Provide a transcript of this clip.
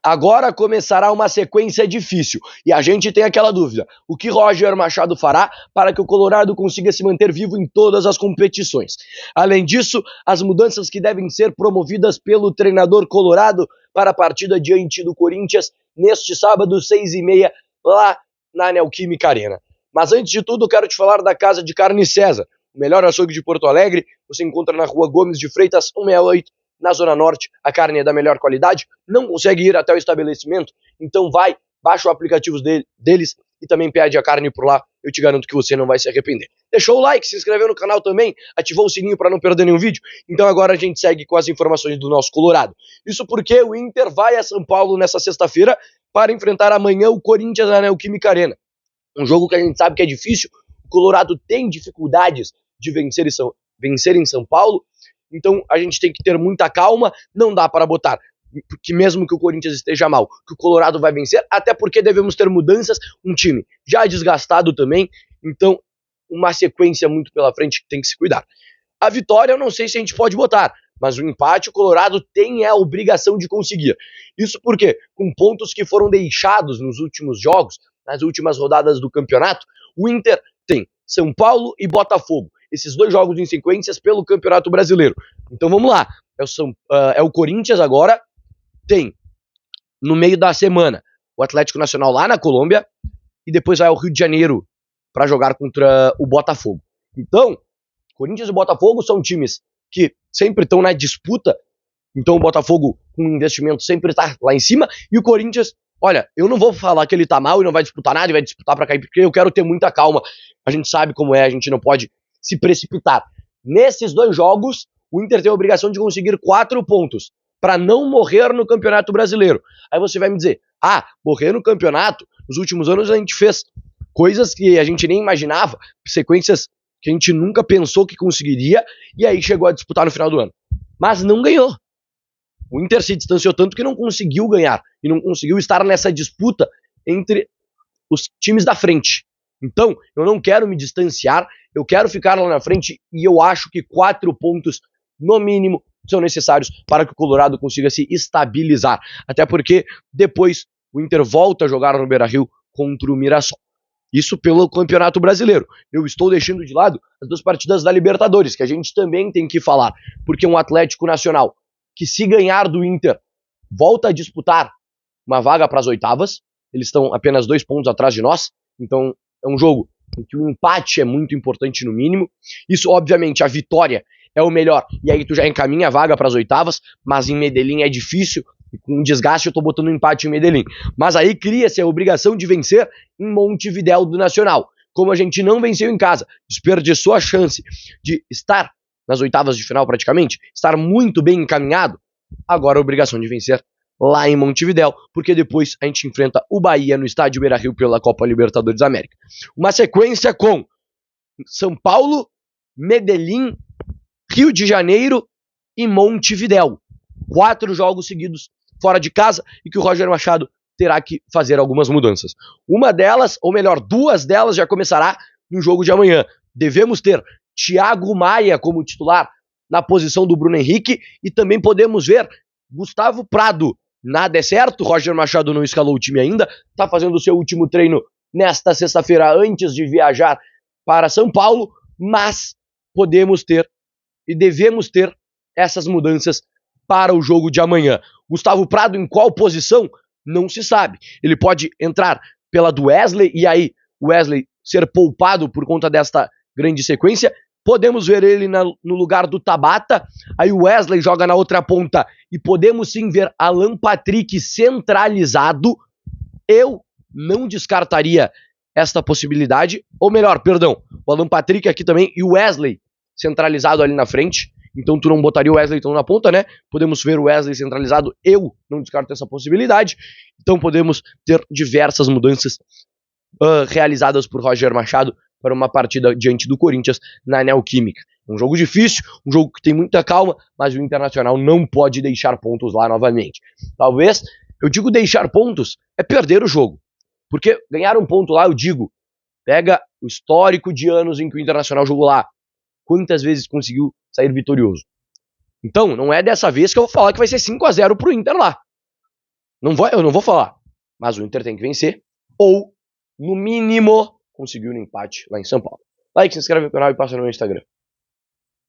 Agora começará uma sequência difícil e a gente tem aquela dúvida: o que Roger Machado fará para que o Colorado consiga se manter vivo em todas as competições? Além disso, as mudanças que devem ser promovidas pelo treinador colorado para a partida diante do Corinthians neste sábado, 6h30, lá na Neoquímica Arena. Mas antes de tudo, quero te falar da Casa de Carne César, o melhor açougue de Porto Alegre. Você encontra na Rua Gomes de Freitas 168, na Zona Norte. A carne é da melhor qualidade, não consegue ir até o estabelecimento, então vai, baixa o aplicativo deles e também pede a carne por lá. Eu te garanto que você não vai se arrepender. Deixou o like, se inscreveu no canal também, ativou o sininho para não perder nenhum vídeo? Então agora a gente segue com as informações do nosso Colorado. Isso porque o Inter vai a São Paulo nessa sexta-feira para enfrentar amanhã o Corinthians na Neoquímica Arena. Um jogo que a gente sabe que é difícil, o Colorado tem dificuldades de vencer em São Paulo, então a gente tem que ter muita calma, não dá para botar que mesmo que o Corinthians esteja mal, que o Colorado vai vencer, até porque devemos ter mudanças, um time já desgastado também, então uma sequência muito pela frente que tem que se cuidar. A vitória eu não sei se a gente pode botar, mas o empate o Colorado tem a obrigação de conseguir. Isso porque, com pontos que foram deixados nos últimos jogos, nas últimas rodadas do campeonato, o Inter tem São Paulo e Botafogo. Esses dois jogos em sequências pelo Campeonato Brasileiro. Então vamos lá. É o Corinthians agora, tem no meio da semana o Atlético Nacional lá na Colômbia e depois vai ao Rio de Janeiro para jogar contra o Botafogo. Então, Corinthians e Botafogo são times que sempre estão na disputa. Então o Botafogo com investimento sempre está lá em cima e o Corinthians, olha, eu não vou falar que ele tá mal e não vai disputar nada e vai disputar para cair, porque eu quero ter muita calma. A gente sabe como é, a gente não pode se precipitar. Nesses dois jogos, o Inter tem a obrigação de conseguir 4 pontos para não morrer no Campeonato Brasileiro. Aí você vai me dizer, morrer no campeonato, nos últimos anos a gente fez coisas que a gente nem imaginava, sequências que a gente nunca pensou que conseguiria, e aí chegou a disputar no final do ano. Mas não ganhou. O Inter se distanciou tanto que não conseguiu ganhar, e não conseguiu estar nessa disputa entre os times da frente. Então, eu não quero me distanciar, eu quero ficar lá na frente, e eu acho que 4 pontos, no mínimo, são necessários para que o Colorado consiga se estabilizar. Até porque depois o Inter volta a jogar no Beira-Rio contra o Mirassol. Isso pelo Campeonato Brasileiro. Eu estou deixando de lado as 2 partidas da Libertadores, que a gente também tem que falar. Porque um Atlético Nacional que, se ganhar do Inter, volta a disputar uma vaga para as oitavas. Eles estão apenas 2 pontos atrás de nós. Então é um jogo em que o empate é muito importante no mínimo. Isso, obviamente, a vitória é o melhor, e aí tu já encaminha a vaga para as oitavas, mas em Medellín é difícil, e com desgaste eu tô botando um empate em Medellín. Mas aí cria-se a obrigação de vencer em Montevidéu do Nacional. Como a gente não venceu em casa, desperdiçou a chance de estar nas oitavas de final praticamente, estar muito bem encaminhado, agora a obrigação de vencer lá em Montevidéu, porque depois a gente enfrenta o Bahia no estádio Beira-Rio pela Copa Libertadores da América. Uma sequência com São Paulo, Medellín, Rio de Janeiro e Montevidéu. 4 jogos seguidos fora de casa e que o Roger Machado terá que fazer algumas mudanças. Uma delas, ou melhor, 2 delas já começará no jogo de amanhã. Devemos ter Thiago Maia como titular na posição do Bruno Henrique e também podemos ver Gustavo Prado. Nada é certo, Roger Machado não escalou o time ainda, está fazendo o seu último treino nesta sexta-feira antes de viajar para São Paulo, mas podemos ter e devemos ter essas mudanças para o jogo de amanhã. Gustavo Prado em qual posição? Não se sabe. Ele pode entrar pela do Wesley e aí o Wesley ser poupado por conta desta grande sequência. Podemos ver ele no lugar do Tabata, aí o Wesley joga na outra ponta e podemos sim ver Alan Patrick centralizado. Eu não descartaria esta possibilidade, ou melhor, perdão, o Alan Patrick aqui também e o Wesley centralizado ali na frente. Então tu não botaria o Wesley na ponta, né? Podemos ver o Wesley centralizado, eu não descarto essa possibilidade. Então podemos ter diversas mudanças realizadas por Roger Machado para uma partida diante do Corinthians na Neoquímica. Um jogo difícil, um jogo que tem muita calma, mas o Internacional não pode deixar pontos lá novamente. Talvez, eu digo deixar pontos, é perder o jogo. Porque ganhar um ponto lá, eu digo, pega o histórico de anos em que o Internacional jogou lá. Quantas vezes conseguiu sair vitorioso? Então, não é dessa vez que eu vou falar que vai ser 5-0 pro Inter lá. Eu não vou falar, mas o Inter tem que vencer, ou, no mínimo, conseguir um empate lá em São Paulo. Like, se inscreve no canal e passa no meu Instagram.